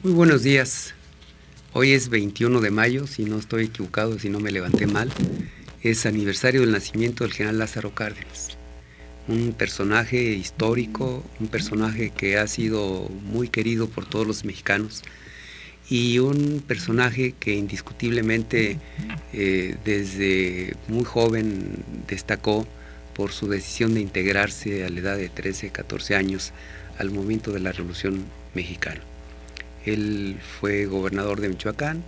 Muy buenos días. Hoy es 21 de mayo, si no estoy equivocado, si no me levanté mal. Es aniversario del nacimiento del general Lázaro Cárdenas. Un personaje histórico, un personaje que ha sido muy querido por todos los mexicanos y un personaje que indiscutiblemente desde muy joven destacó por su decisión de integrarse a la edad de 13, 14 años al movimiento de la Revolución Mexicana. Él fue gobernador de Michoacán,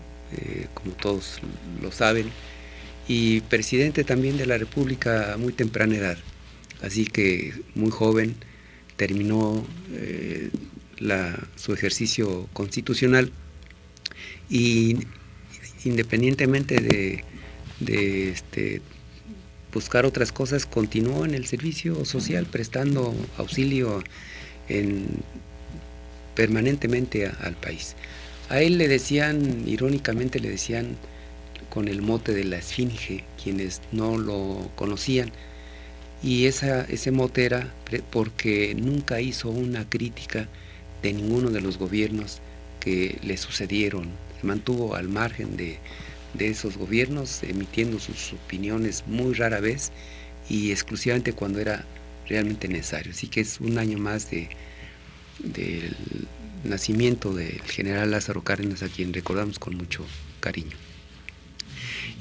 como todos lo saben, y presidente también de la República a muy temprana edad. Así que muy joven terminó su ejercicio constitucional y independientemente de buscar otras cosas, continuó en el servicio social prestando auxilio en permanentemente al país. A él le decían, irónicamente le decían con el mote de la Esfinge, quienes no lo conocían, y ese mote era porque nunca hizo una crítica de ninguno de los gobiernos que le sucedieron, se mantuvo al margen de esos gobiernos, emitiendo sus opiniones muy rara vez y exclusivamente cuando era realmente necesario. Así que es un año más del nacimiento del general Lázaro Cárdenas, a quien recordamos con mucho cariño.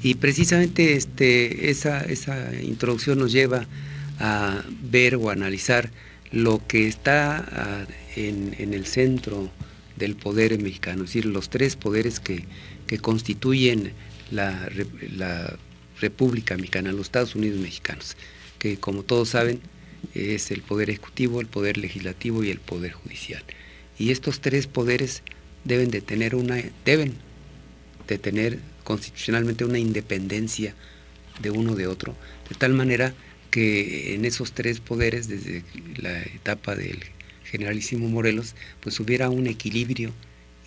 Y precisamente esa introducción nos lleva a ver o a analizar lo que está en el centro del poder mexicano, es decir, los tres poderes que constituyen la República Mexicana, los Estados Unidos mexicanos, que como todos saben es el poder ejecutivo, el poder legislativo y el poder judicial. Y estos tres poderes deben de tener constitucionalmente una independencia de uno de otro, de tal manera que en esos tres poderes, desde la etapa del generalísimo Morelos, pues hubiera un equilibrio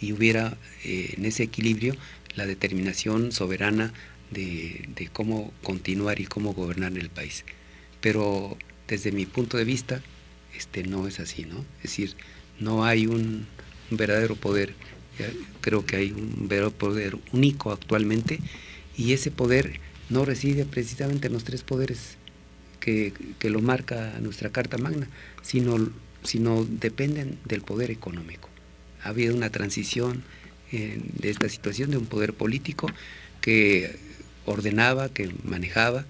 y hubiera en ese equilibrio la determinación soberana de cómo continuar y cómo gobernar el país. Pero desde mi punto de vista, no es así, ¿no? Es decir, no hay un verdadero poder, creo que hay un verdadero poder único actualmente, y ese poder no reside precisamente en los tres poderes que lo marca nuestra Carta Magna, sino dependen del poder económico. Ha habido una transición de esta situación de un poder político que ordenaba, que manejaba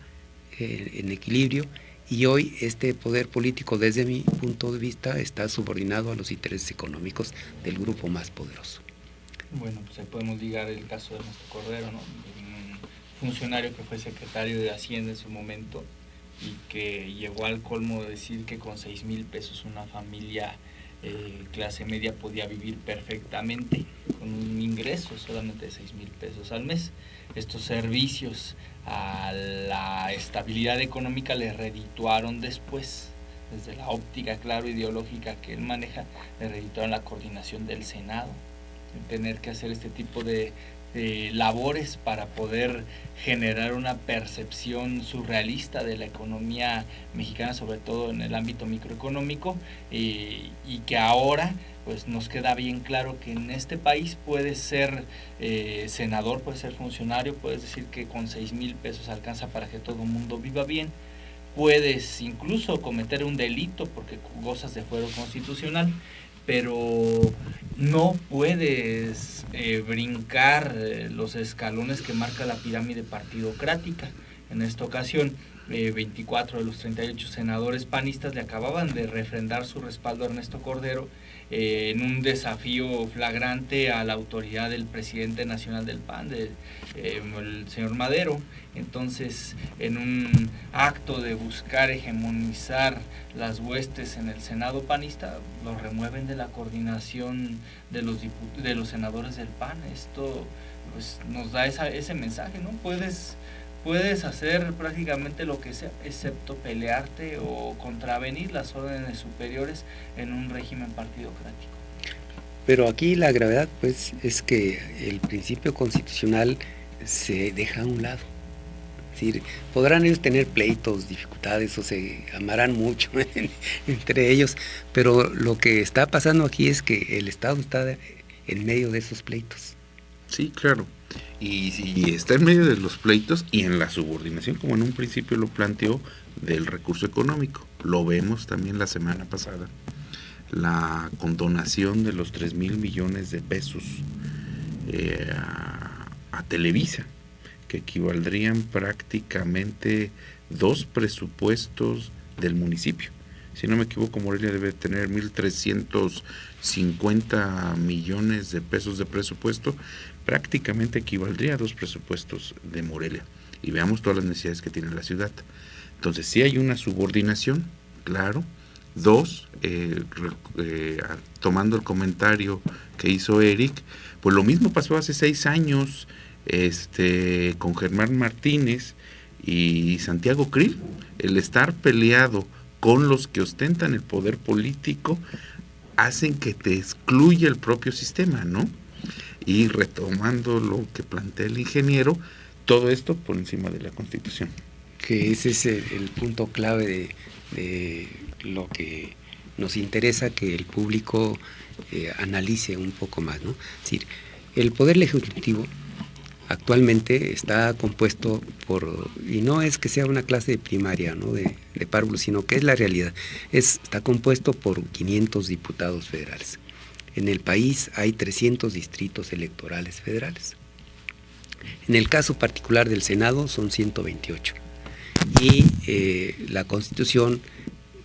en equilibrio, y hoy este poder político, desde mi punto de vista, está subordinado a los intereses económicos del grupo más poderoso. Bueno, pues ahí podemos ligar el caso de Ernesto Cordero, ¿no? Un funcionario que fue secretario de Hacienda en su momento y que llegó al colmo de decir que con 6,000 pesos una familia clase media podía vivir perfectamente con un ingreso solamente de 6,000 pesos al mes. Estos servicios a la estabilidad económica le redituaron después, desde la óptica, claro, ideológica que él maneja, le redituaron la coordinación del Senado, tener que hacer este tipo de labores para poder generar una percepción surrealista de la economía mexicana, sobre todo en el ámbito microeconómico, y que ahora pues nos queda bien claro que en este país puedes ser senador, puedes ser funcionario, puedes decir que con 6,000 pesos alcanza para que todo el mundo viva bien, puedes incluso cometer un delito porque gozas de fuero constitucional, pero no puedes brincar los escalones que marca la pirámide partidocrática. En esta ocasión, 24 de los 38 senadores panistas le acababan de refrendar su respaldo a Ernesto Cordero en un desafío flagrante a la autoridad del presidente nacional del PAN, el señor Madero. Entonces, en un acto de buscar hegemonizar las huestes en el Senado panista, lo remueven de la coordinación de los senadores del PAN. Esto pues nos da ese mensaje, ¿no? Puedes hacer prácticamente lo que sea, excepto pelearte o contravenir las órdenes superiores en un régimen partidocrático. Pero aquí la gravedad, pues, es que el principio constitucional se deja a un lado. Es decir, podrán ellos tener pleitos, dificultades, o se amarán mucho entre ellos, pero lo que está pasando aquí es que el Estado está en medio de esos pleitos. Sí, claro. Y está en medio de los pleitos y en la subordinación, como en un principio lo planteó, del recurso económico. Lo vemos también la semana pasada, la condonación de los 3,000 millones de pesos a Televisa, que equivaldrían prácticamente 2 presupuestos del municipio. Si no me equivoco, Morelia debe tener 1,350 millones de pesos de presupuesto, prácticamente equivaldría a 2 presupuestos de Morelia. Y veamos todas las necesidades que tiene la ciudad. Entonces, sí hay una subordinación, claro. 2, tomando el comentario que hizo Eric, pues lo mismo pasó hace 6 años con Germán Martínez y Santiago Krill. El estar peleado con los que ostentan el poder político hacen que te excluya el propio sistema, ¿no? Y retomando lo que plantea el ingeniero, todo esto por encima de la Constitución. Que ese es el punto clave de lo que nos interesa que el público analice un poco más, ¿no? Es decir, el Poder Legislativo actualmente está compuesto por, y no es que sea una clase de primaria, ¿no?, de párvulos, sino que es la realidad. Está compuesto por 500 diputados federales. En el país hay 300 distritos electorales federales. En el caso particular del Senado son 128. Y la Constitución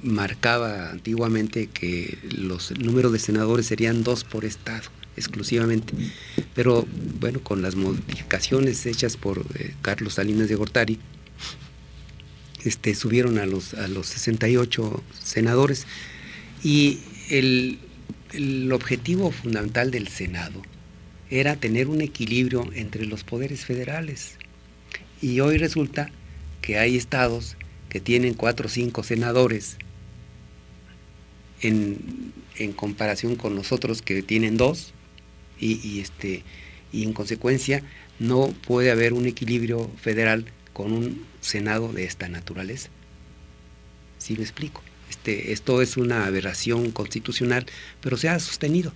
marcaba antiguamente que los números de senadores serían 2 por estado, exclusivamente, pero bueno, con las modificaciones hechas por Carlos Salinas de Gortari, subieron a los 68 senadores, y el objetivo fundamental del Senado era tener un equilibrio entre los poderes federales, y hoy resulta que hay estados que tienen 4 o 5 senadores en comparación con los otros que tienen 2, y en consecuencia no puede haber un equilibrio federal con un Senado de esta naturaleza. ¿Sí me explico? Esto es una aberración constitucional, pero se ha sostenido.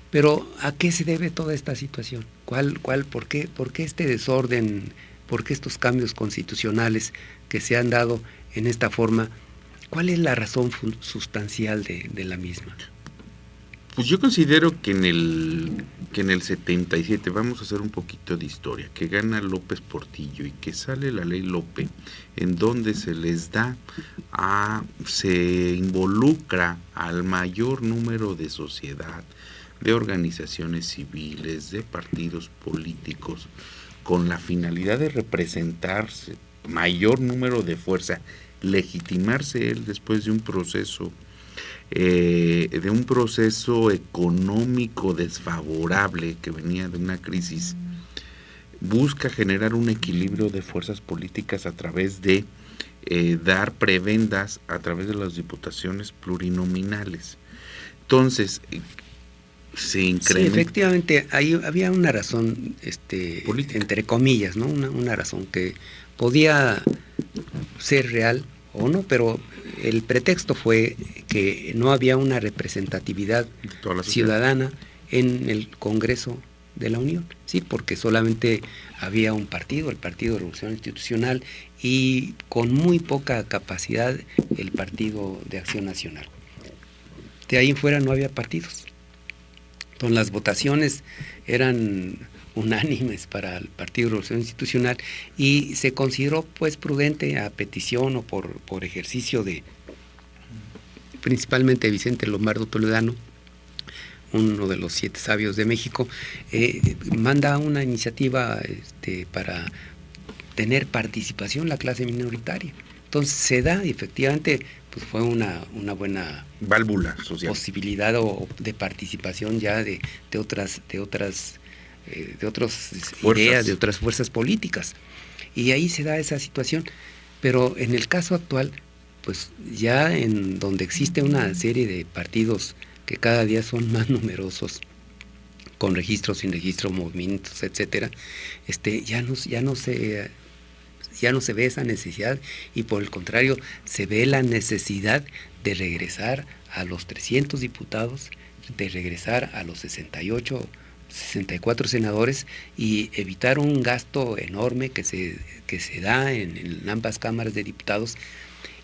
Pero ¿a qué se debe toda esta situación? ¿Por qué este desorden? ¿Por qué estos cambios constitucionales que se han dado en esta forma? ¿Cuál es la razón sustancial de la misma? Pues yo considero que en el 77, vamos a hacer un poquito de historia, que gana López Portillo y que sale la ley Lope, en donde se involucra al mayor número de sociedad, de organizaciones civiles, de partidos políticos, con la finalidad de representarse mayor número de fuerza, legitimarse él después de un proceso económico desfavorable que venía de una crisis. Busca generar un equilibrio de fuerzas políticas a través de dar prebendas a través de las diputaciones plurinominales. Entonces se incrementa. Sí, efectivamente, había una razón, entre comillas, ¿no? Una razón que podía ser real o no, pero el pretexto fue que no había una representatividad ciudadana en el Congreso de la Unión, sí, porque solamente había un partido, el Partido de Revolución Institucional, y con muy poca capacidad el Partido de Acción Nacional. De ahí en fuera no había partidos. Entonces las votaciones eran unánimes para el Partido de Revolución Institucional, y se consideró pues prudente, a petición o por ejercicio de principalmente Vicente Lombardo Toledano, uno de los 7 sabios de México, manda una iniciativa para tener participación la clase minoritaria. Entonces se da, y efectivamente pues fue una buena válvula social, posibilidad de participación ya de otras ideas, de otras fuerzas políticas, y ahí se da esa situación. Pero en el caso actual, pues ya en donde existe una serie de partidos que cada día son más numerosos, con registro, sin registro, movimientos, etcétera, ya no se ve esa necesidad, y por el contrario se ve la necesidad de regresar a los 300 diputados de regresar a los 68, 64 senadores y evitar un gasto enorme que se da en ambas cámaras de diputados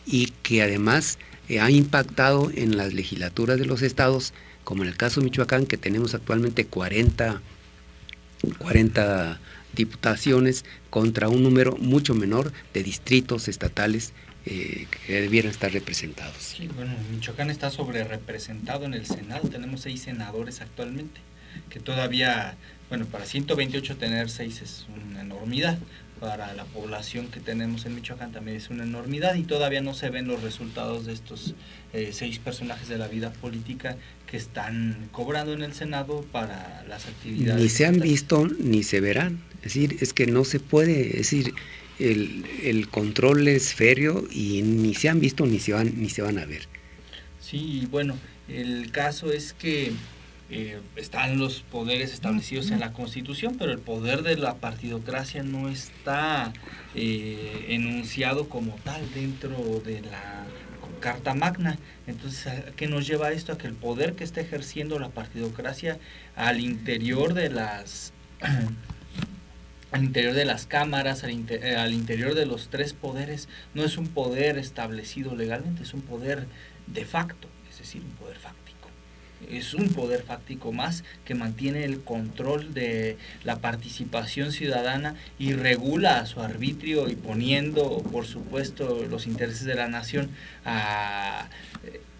y que además ha impactado en las legislaturas de los estados, como en el caso de Michoacán, que tenemos actualmente 40 diputaciones contra un número mucho menor de distritos estatales que debieran estar representados. Sí, bueno, Michoacán está sobre representado en el Senado, tenemos 6 senadores actualmente, que todavía, bueno, para 128 tener 6 es una enormidad, para la población que tenemos en Michoacán también es una enormidad y todavía no se ven los resultados de estos 6 personajes de la vida política que están cobrando en el Senado para las actividades. Ni se han visto ni se verán, es decir, es que no se puede, es decir, el control es férreo y ni se han visto ni se van a ver. Sí, bueno, el caso es que están los poderes establecidos en la Constitución, pero el poder de la partidocracia no está enunciado como tal dentro de la Carta Magna. Entonces, ¿a qué nos lleva esto? A que el poder que está ejerciendo la partidocracia al interior de las cámaras, al interior de los 3 poderes, no es un poder establecido legalmente, es un poder de facto, es decir, un poder fáctico. Es un poder fáctico más que mantiene el control de la participación ciudadana y regula a su arbitrio y poniendo, por supuesto, los intereses de la nación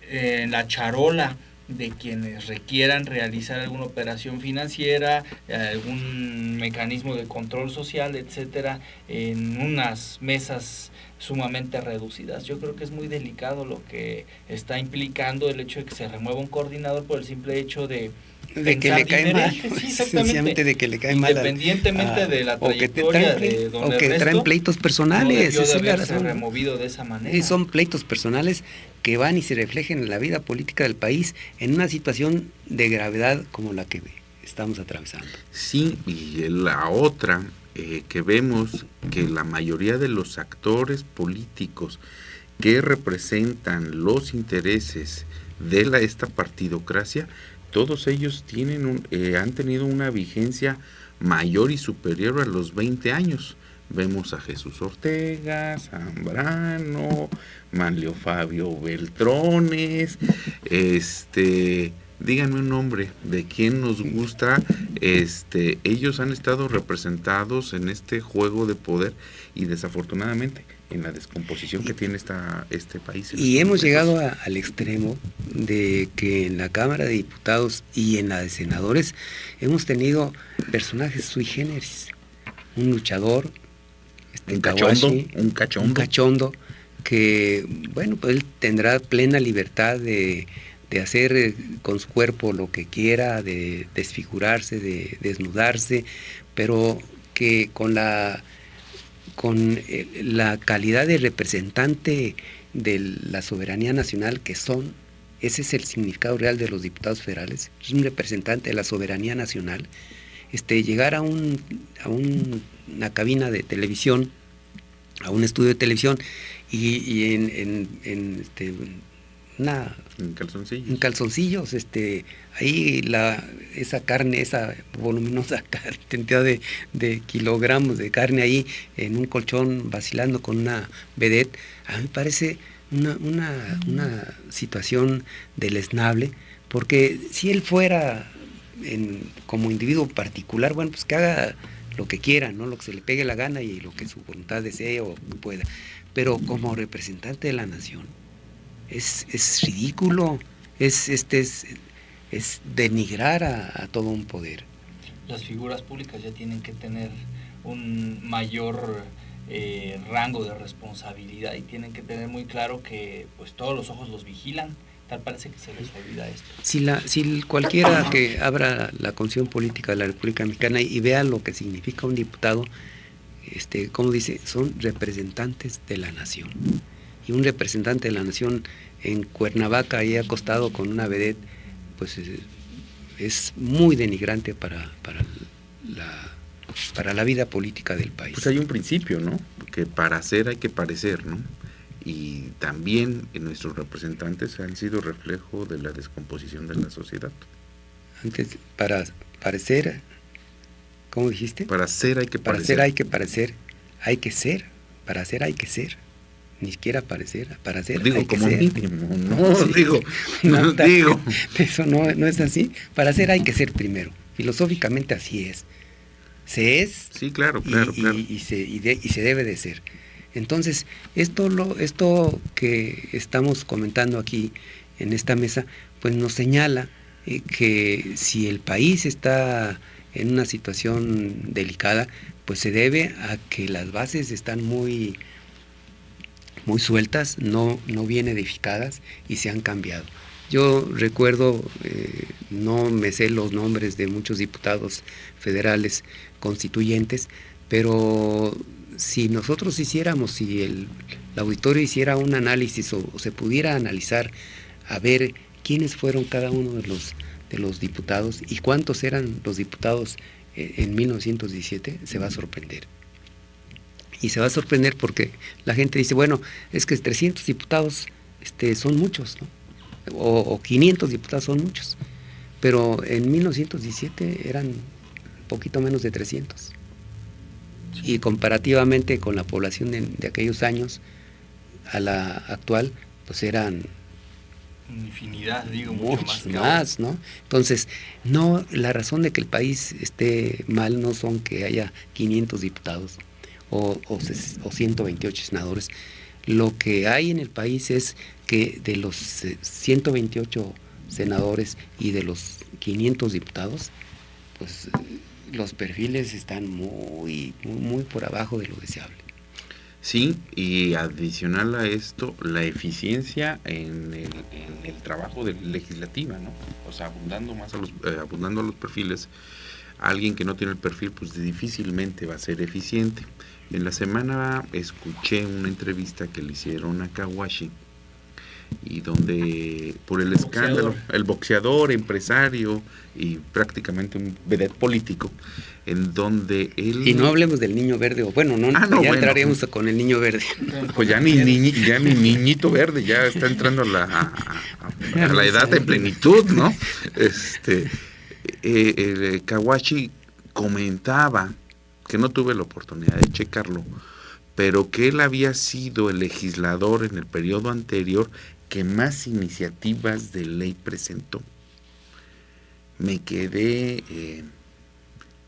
en la charola de quienes requieran realizar alguna operación financiera, algún mecanismo de control social, etcétera, en unas mesas sumamente reducidas. Yo creo que es muy delicado lo que está implicando el hecho de que se remueva un coordinador por el simple hecho de que le cae mal, sí, exactamente, de que le cae mal independientemente de la trayectoria de don Ernesto, o que traen pleitos personales, no debió de haberse removido de esa manera. Y son pleitos personales que van y se reflejan en la vida política del país en una situación de gravedad como la que estamos atravesando. Sí, y la otra que vemos que la mayoría de los actores políticos que representan los intereses de esta partidocracia, todos ellos han tenido una vigencia mayor y superior a los 20 años. Vemos a Jesús Ortega, Zambrano, Manlio Fabio Beltrones, díganme un nombre de quien nos gusta. Ellos han estado representados en este juego de poder y desafortunadamente en la descomposición que tiene este país. Y hemos llegado al extremo de que en la Cámara de Diputados y en la de Senadores hemos tenido personajes sui generis, un luchador, un cachondo que, bueno, pues él tendrá plena libertad de hacer con su cuerpo lo que quiera, de desfigurarse, de desnudarse, pero que con la calidad de representante de la soberanía nacional que son, ese es el significado real de los diputados federales, es un representante de la soberanía nacional, llegar a una cabina de televisión, a un estudio de televisión y en calzoncillos, ahí esa carne, esa voluminosa cantidad de kilogramos de carne ahí en un colchón vacilando con una vedette, a mí me parece una situación deleznable, porque si él fuera como individuo particular, bueno, pues que haga lo que quiera, ¿no? Lo que se le pegue la gana y lo que su voluntad desee o pueda, pero como representante de la nación es ridículo, es denigrar a todo un poder. Las figuras públicas ya tienen que tener un mayor rango de responsabilidad y tienen que tener muy claro que pues todos los ojos los vigilan. Tal parece que se les olvida esto. Si cualquiera que abra la Constitución Política de la República Mexicana y vea lo que significa un diputado, como dice, son representantes de la nación. Y un representante de la nación en Cuernavaca, ahí acostado con una vedette, pues es muy denigrante para la vida política del país. Pues hay un principio, ¿no? Que para hacer hay que parecer, ¿no? y también nuestros representantes han sido reflejo de la descomposición de la sociedad. Antes, para parecer, ¿cómo dijiste? Para ser hay que Para parecer. ser hay que parecer, hay que ser, para ser hay que ser, ni siquiera parecer, para ser Digo, hay que como ser. mínimo, no, Sí. digo, No, digo. eso no es así. Para ser hay que ser primero. Filosóficamente así es. Se es Sí, claro, y, claro, y- claro. y se debe de ser. Entonces, esto que estamos comentando aquí en esta mesa, pues nos señala que si el país está en una situación delicada, pues se debe a que las bases están muy sueltas, no bien edificadas y se han cambiado. Yo recuerdo, no me sé los nombres de muchos diputados federales constituyentes, pero si nosotros hiciéramos, si el auditorio hiciera un análisis o se pudiera analizar a ver quiénes fueron cada uno de los diputados y cuántos eran los diputados en 1917, se va a sorprender. Y se va a sorprender porque la gente dice, bueno, es que 300 diputados son muchos, ¿no? O 500 diputados son muchos. Pero en 1917 eran un poquito menos de 300. Y comparativamente con la población de aquellos años a la actual, pues eran Infinidad, digo, mucho más muchos que ahora. más, ¿no? Entonces, no, la razón de que el país esté mal no son que haya 500 diputados o 128 senadores. Lo que hay en el país es que de los 128 senadores y de los 500 diputados, pues los perfiles están muy por abajo de lo deseable. Sí, y adicional a esto, la eficiencia en el trabajo legislativa, ¿no? O sea, abundando a los perfiles, alguien que no tiene el perfil, pues difícilmente va a ser eficiente. En la semana escuché una entrevista que le hicieron a Kawashi, y donde por el escándalo, el boxeador, empresario y prácticamente un vedette político, en donde él... Y no hablemos del niño verde, o bueno, no, ya bueno, entraremos con el niño verde. Pues ya ni niñito verde, ya está entrando a la edad de plenitud, ¿no? Kawashi comentaba, que no tuve la oportunidad de checarlo, pero que él había sido el legislador en el periodo anterior que más iniciativas de ley presentó. Me quedé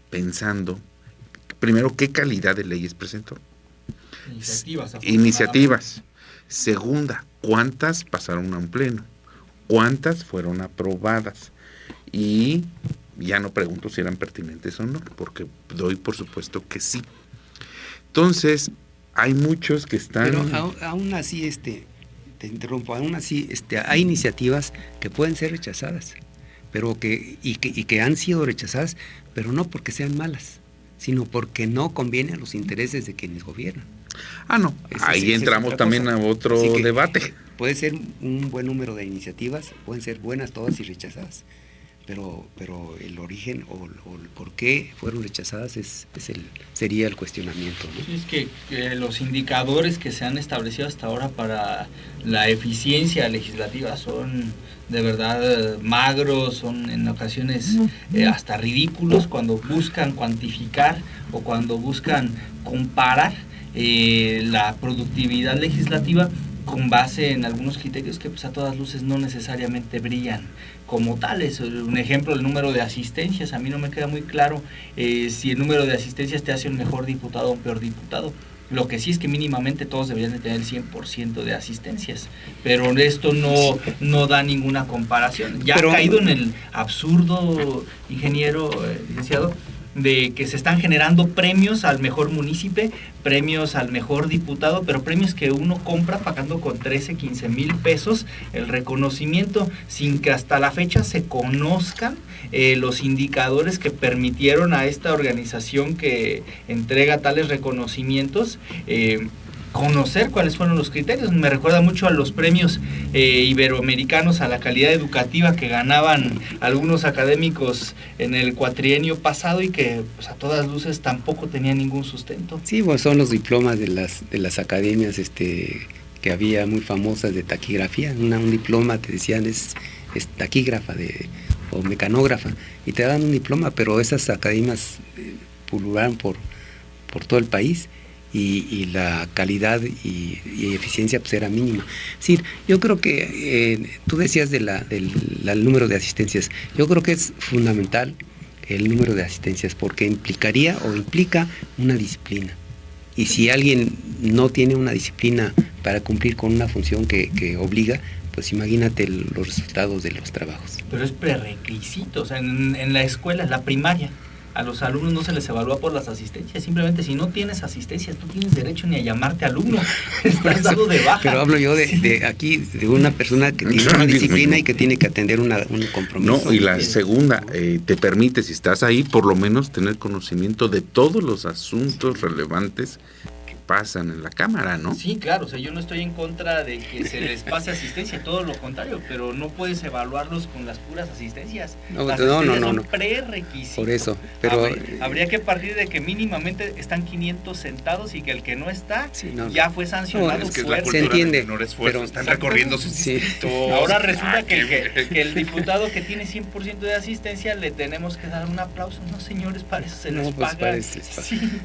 pensando, primero, ¿qué calidad de leyes presentó? Iniciativas. Segunda, ¿cuántas pasaron a un pleno? ¿Cuántas fueron aprobadas? Y ya no pregunto si eran pertinentes o no, porque doy por supuesto que sí. Entonces, hay muchos que están... Pero aún así, te interrumpo, aún así hay iniciativas que pueden ser rechazadas, pero que han sido rechazadas, pero no porque sean malas, sino porque no conviene a los intereses de quienes gobiernan. Ah, no, ahí entramos también a otro debate. Puede ser un buen número de iniciativas, pueden ser buenas todas y rechazadas, pero el origen o el por qué fueron rechazadas sería el cuestionamiento, ¿no? Sí, es que los indicadores que se han establecido hasta ahora para la eficiencia legislativa son de verdad magros, son en ocasiones hasta ridículos cuando buscan cuantificar o cuando buscan comparar la productividad legislativa con base en algunos criterios que pues a todas luces no necesariamente brillan como tales. Un ejemplo, el número de asistencias. A mí no me queda muy claro si el número de asistencias te hace un mejor diputado o un peor diputado. Lo que sí es que mínimamente todos deberían de tener el 100% de asistencias, pero esto no da ninguna comparación. Ya ha caído en el absurdo, ingeniero, licenciado, de que se están generando premios al mejor munícipe, premios al mejor diputado, pero premios que uno compra pagando con 13, 15 mil pesos el reconocimiento, sin que hasta la fecha se conozcan los indicadores que permitieron a esta organización que entrega tales reconocimientos conocer cuáles fueron los criterios. Me recuerda mucho a los premios iberoamericanos a la calidad educativa que ganaban algunos académicos en el cuatrienio pasado y que pues, a todas luces tampoco tenían ningún sustento. Sí, pues son los diplomas de las academias que había muy famosas de taquigrafía, un diploma, te decían es taquígrafa o mecanógrafa, y te daban un diploma, pero esas academias pulularon por todo el país, y la calidad y eficiencia pues era mínima. Es decir, yo creo que tú decías del número de asistencias, yo creo que es fundamental el número de asistencias, porque implica una disciplina. Y si alguien no tiene una disciplina para cumplir con una función que obliga, pues imagínate los resultados de los trabajos. Pero es prerequisito, o sea, en la escuela, en la primaria, a los alumnos no se les evalúa por las asistencias, simplemente si no tienes asistencias, no tienes derecho ni a llamarte alumno, estás dado de baja. Pero hablo yo de aquí, de una persona que tiene una disciplina y que tiene que atender un compromiso. No, y la segunda, te permite, si estás ahí, por lo menos tener conocimiento de todos los asuntos relevantes que pasan en la Cámara, ¿no? Sí, claro, o sea, yo no estoy en contra de que se les pase asistencia, todo lo contrario, pero no puedes evaluarlos con las puras asistencias. Las asistencias son prerequisitos. Por eso, pero habría que partir de que mínimamente están 500 sentados y que el que no está ya fue sancionado. Es que es la cultura se entiende, del menor esfuerzo, pero están recorriendo sus distritos. Ahora resulta que el diputado que tiene 100% de asistencia le tenemos que dar un aplauso. No, señores, para eso se les paga.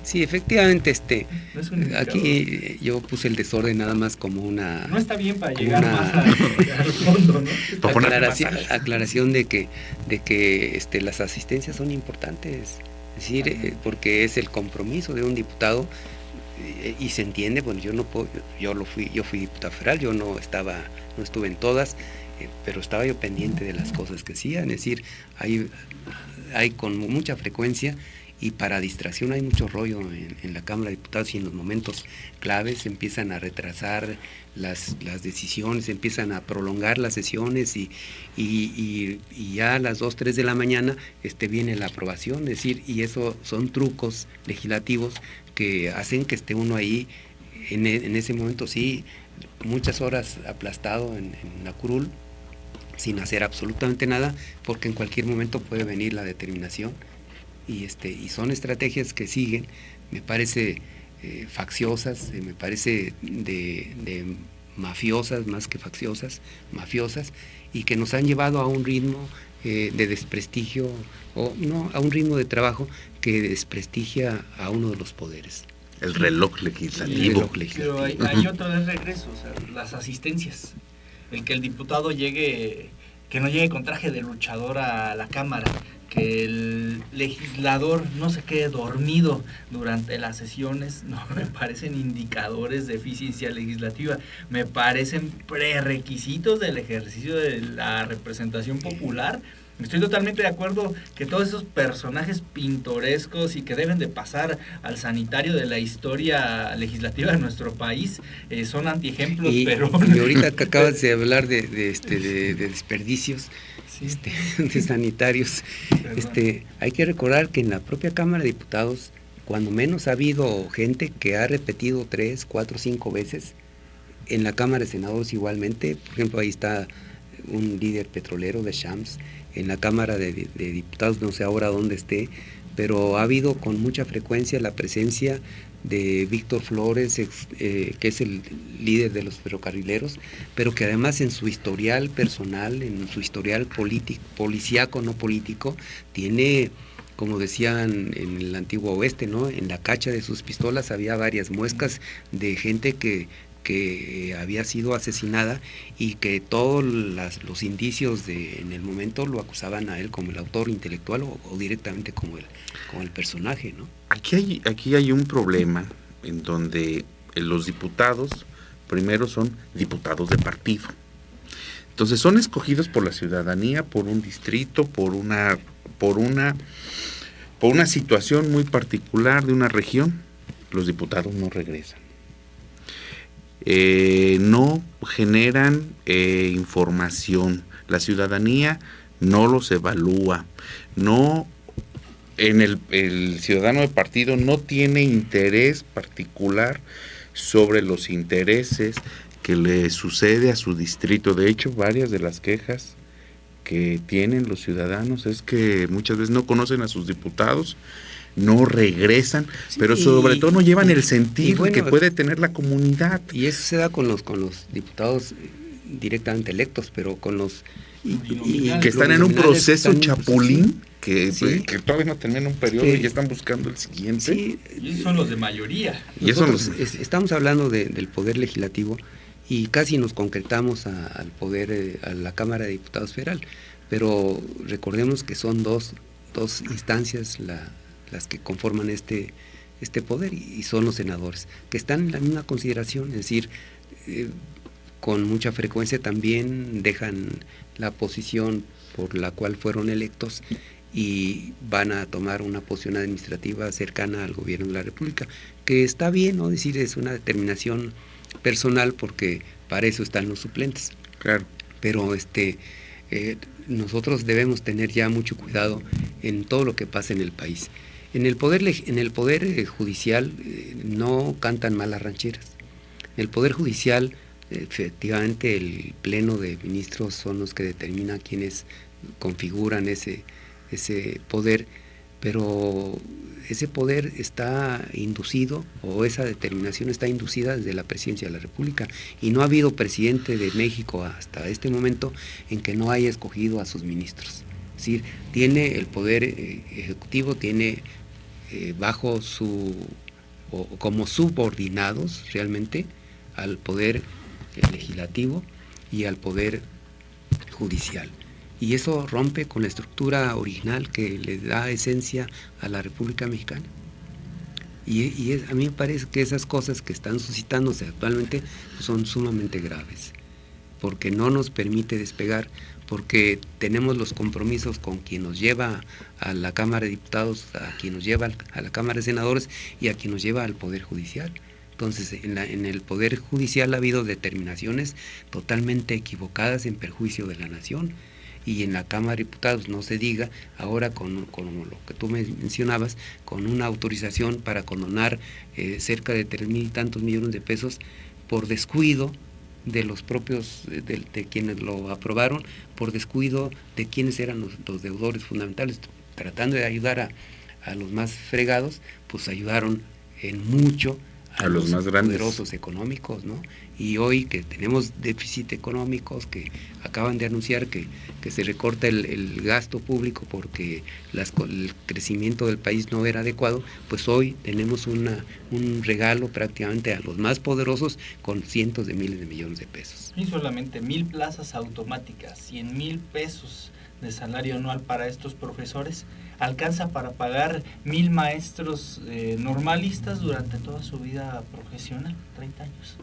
Sí, efectivamente, no es aquí yo puse el desorden nada más como una... No está bien para llegar más al fondo, ¿no? Aclaración de que las asistencias son importantes, es decir, porque es el compromiso de un diputado, y se entiende. Bueno, yo no puedo, yo fui diputado federal, yo no estuve en todas, pero estaba yo pendiente de las cosas que hacían, es decir, hay con mucha frecuencia. Y para distracción hay mucho rollo en la Cámara de Diputados, y en los momentos claves empiezan a retrasar las decisiones, empiezan a prolongar las sesiones, y ya a las 2, 3 de la mañana viene la aprobación, es decir, y eso son trucos legislativos que hacen que esté uno ahí en ese momento, sí, muchas horas aplastado en la curul, sin hacer absolutamente nada, porque en cualquier momento puede venir la determinación. Y son estrategias que siguen, me parece facciosas, me parece de mafiosas, más que facciosas, mafiosas, y que nos han llevado a un ritmo de desprestigio, o no, a un ritmo de trabajo que desprestigia a uno de los poderes. El reloj legislativo. Pero hay otro de regreso, o sea, las asistencias. El que el diputado llegue, que no llegue con traje de luchador a la Cámara, que el legislador no se quede dormido durante las sesiones, no me parecen indicadores de eficiencia legislativa, me parecen prerequisitos del ejercicio de la representación popular. Estoy totalmente de acuerdo que todos esos personajes pintorescos y que deben de pasar al sanitario de la historia legislativa de nuestro país son antiejemplos, pero... Y ahorita que acabas de hablar de desperdicios, de sanitarios, hay que recordar que en la propia Cámara de Diputados, cuando menos ha habido gente que ha repetido 3, 4, 5 veces, en la Cámara de Senadores igualmente. Por ejemplo, ahí está un líder petrolero de Shams, en la Cámara de Diputados, no sé ahora dónde esté, pero ha habido con mucha frecuencia la presencia de Víctor Flores, que es el líder de los ferrocarrileros, pero que además en su historial personal, en su historial policíaco, no político, tiene, como decían en el antiguo oeste, ¿no? En la cacha de sus pistolas había varias muescas de gente que había sido asesinada, y que todos los indicios en el momento lo acusaban a él como el autor intelectual o directamente como el personaje, ¿no? Aquí hay un problema en donde los diputados primero son diputados de partido. Entonces son escogidos por la ciudadanía, por un distrito, por una situación muy particular de una región. Los diputados no regresan. No generan información, la ciudadanía no los evalúa, el ciudadano de partido no tiene interés particular sobre los intereses que le sucede a su distrito. De hecho, varias de las quejas que tienen los ciudadanos es que muchas veces no conocen a sus diputados, no regresan, sí, pero sobre todo no llevan el sentir bueno, que puede tener la comunidad. Y eso se da con los diputados directamente electos, pero con los y que están en un proceso chapulín, que todavía no terminan un periodo y ya están buscando el siguiente. Sí, y esos son los de mayoría. Estamos hablando del poder legislativo y casi nos concretamos al poder, a la Cámara de Diputados Federal, pero recordemos que son dos instancias las que conforman este poder, y son los senadores, que están en la misma consideración, es decir, con mucha frecuencia también dejan la posición por la cual fueron electos y van a tomar una posición administrativa cercana al gobierno de la República, que está bien, ¿no? Es decir, es una determinación personal porque para eso están los suplentes. Claro. Pero nosotros debemos tener ya mucho cuidado en todo lo que pasa en el país. En el poder judicial no cantan mal las rancheras. En el poder judicial efectivamente el pleno de ministros son los que determinan quiénes configuran ese poder, pero ese poder está inducido, o esa determinación está inducida desde la presidencia de la República, y no ha habido presidente de México hasta este momento en que no haya escogido a sus ministros. Es decir, tiene el poder ejecutivo, tiene bajo como subordinados realmente al poder legislativo y al poder judicial. Y eso rompe con la estructura original que le da esencia a la República Mexicana. Y a mí me parece que esas cosas que están suscitándose actualmente son sumamente graves, porque no nos permite despegar, porque tenemos los compromisos con quien nos lleva a la Cámara de Diputados, a quien nos lleva a la Cámara de Senadores y a quien nos lleva al Poder Judicial. Entonces, en el Poder Judicial ha habido determinaciones totalmente equivocadas en perjuicio de la nación, y en la Cámara de Diputados no se diga, ahora con lo que tú mencionabas, con una autorización para condonar cerca de 3,000 y tantos millones de pesos por descuido de los propios, de quienes lo aprobaron, por descuido de quienes eran los deudores fundamentales, tratando de ayudar a los más fregados, pues ayudaron en mucho a los más grandes, poderosos económicos, ¿no? Y hoy que tenemos déficit económicos, que acaban de anunciar que se recorta el gasto público porque el crecimiento del país no era adecuado, pues hoy tenemos un regalo prácticamente a los más poderosos con cientos de miles de millones de pesos. Y solamente 1,000 plazas automáticas, 100,000 pesos de salario anual para estos profesores, alcanza para pagar 1,000 maestros normalistas durante toda su vida profesional, 30 años.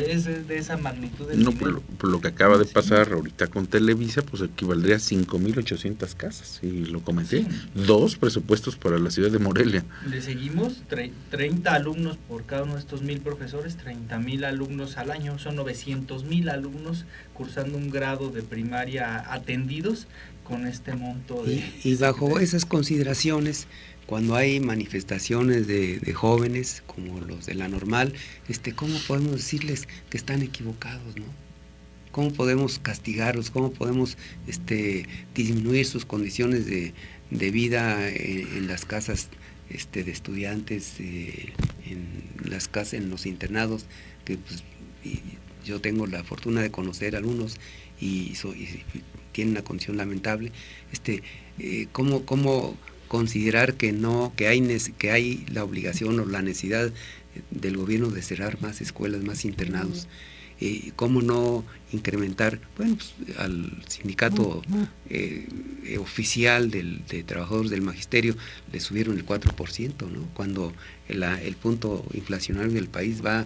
Es de esa magnitud. No, por lo que acaba de pasar ahorita con Televisa, pues equivaldría a 5,800 casas, y lo comenté, sí. 2 presupuestos para la ciudad de Morelia. Le seguimos 30 alumnos por cada uno de estos 1,000 profesores, 30,000 alumnos al año, son 900,000 alumnos cursando un grado de primaria atendidos con este monto de... Y bajo esas consideraciones, cuando hay manifestaciones de jóvenes como los de la Normal, ¿cómo podemos decirles que están equivocados, no? ¿Cómo podemos castigarlos? ¿Cómo podemos disminuir sus condiciones de vida en las casas de estudiantes, en las casas, en los internados? Que pues, yo tengo la fortuna de conocer a algunos y tienen una condición lamentable. ¿Cómo considerar que hay la obligación o la necesidad del gobierno de cerrar más escuelas, más internados? ¿Cómo no incrementar, bueno, pues, al sindicato oficial de trabajadores del magisterio le subieron el 4%, ¿no? Cuando el punto inflacionario del país va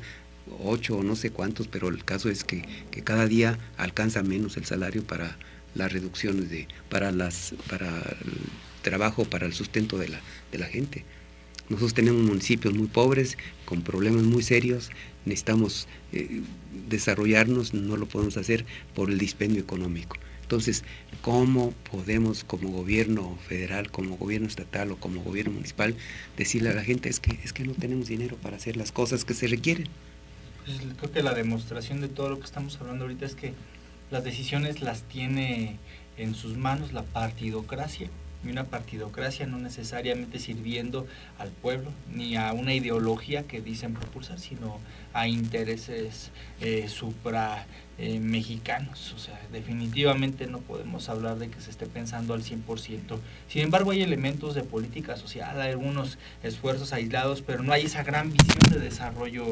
8 o no sé cuántos, pero el caso es que cada día alcanza menos el salario para las reducciones para el trabajo, para el sustento de la gente. Nosotros tenemos municipios muy pobres, con problemas muy serios, necesitamos desarrollarnos, no lo podemos hacer por el dispendio económico. Entonces, ¿cómo podemos como gobierno federal, como gobierno estatal o como gobierno municipal decirle a la gente es que no tenemos dinero para hacer las cosas que se requieren? Pues creo que la demostración de todo lo que estamos hablando ahorita es que las decisiones las tiene en sus manos la partidocracia, y una partidocracia no necesariamente sirviendo al pueblo ni a una ideología que dicen propulsar, sino a intereses supra mexicanos. O sea, definitivamente no podemos hablar de que se esté pensando al 100%. Sin embargo, hay elementos de política social, hay algunos esfuerzos aislados, pero no hay esa gran visión de desarrollo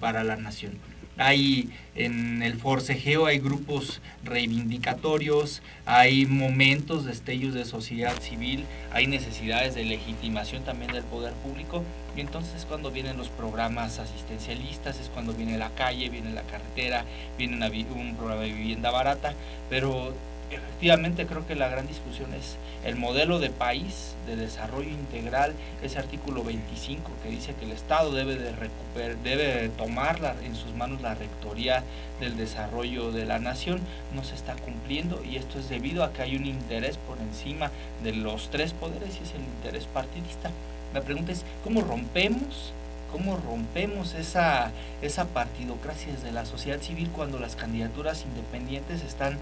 para la nación. Hay en el forcejeo, hay grupos reivindicatorios, hay momentos, destellos de sociedad civil, hay necesidades de legitimación también del poder público, y entonces es cuando vienen los programas asistencialistas, es cuando viene la calle, viene la carretera, viene un programa de vivienda barata, pero efectivamente creo que la gran discusión es el modelo de país, de desarrollo integral, ese artículo 25 que dice que el Estado debe tomar en sus manos la rectoría del desarrollo de la nación, no se está cumpliendo, y esto es debido a que hay un interés por encima de los tres poderes, y es el interés partidista. La pregunta es, ¿cómo rompemos esa partidocracia desde la sociedad civil cuando las candidaturas independientes están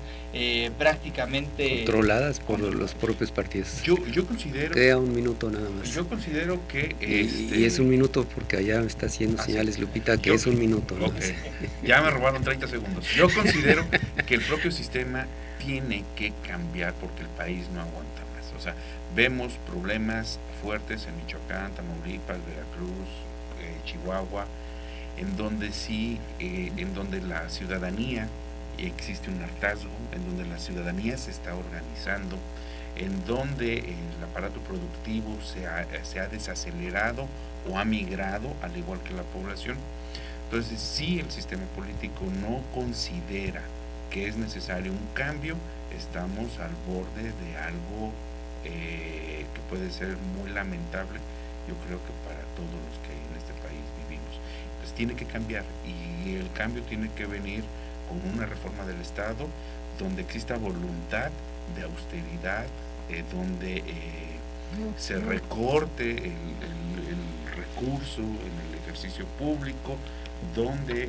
prácticamente controladas por los propios partidos? Yo considero... Queda un minuto nada más. Yo considero que... Y es un minuto porque allá me está haciendo señales Lupita que es un minuto. ¿No? Okay. Ya me robaron 30 segundos. Yo considero que el propio sistema tiene que cambiar porque el país no aguanta más. O sea, vemos problemas fuertes en Michoacán, Tamaulipas, Veracruz, Chihuahua, en donde la ciudadanía, existe un hartazgo, en donde la ciudadanía se está organizando, en donde el aparato productivo se ha desacelerado o ha migrado, al igual que la población. Entonces, si el sistema político no considera que es necesario un cambio, estamos al borde de algo que puede ser muy lamentable, yo creo que para todos los que en este país vivimos. Pues tiene que cambiar, y el cambio tiene que venir con una reforma del Estado donde exista voluntad de austeridad, donde se recorte el recurso en el ejercicio público, donde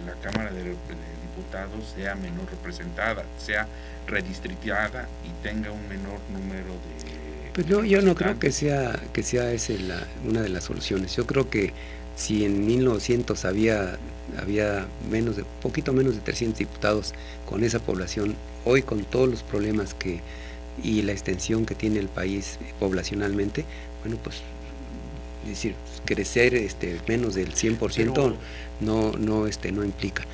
la Cámara de Diputados sea menor representada, sea redistrictada y tenga un menor número de... Pues yo no creo que sea esa una de las soluciones. Yo creo que si en 1900 había poquito menos de 300 diputados con esa población, hoy con todos los problemas y la extensión que tiene el país poblacionalmente, bueno, pues es decir, crecer menos del 100% no implica.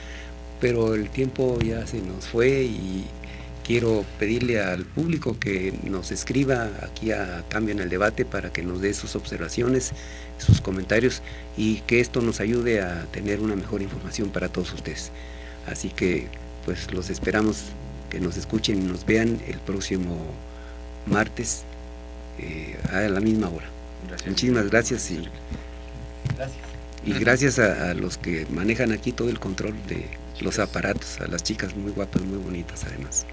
Pero el tiempo ya se nos fue y quiero pedirle al público que nos escriba aquí a Cambio en el Debate para que nos dé sus observaciones, sus comentarios, y que esto nos ayude a tener una mejor información para todos ustedes. Así que pues los esperamos que nos escuchen y nos vean el próximo martes a la misma hora. Gracias. Muchísimas gracias y gracias a los que manejan aquí todo el control de los aparatos, a las chicas muy guapas, muy bonitas además.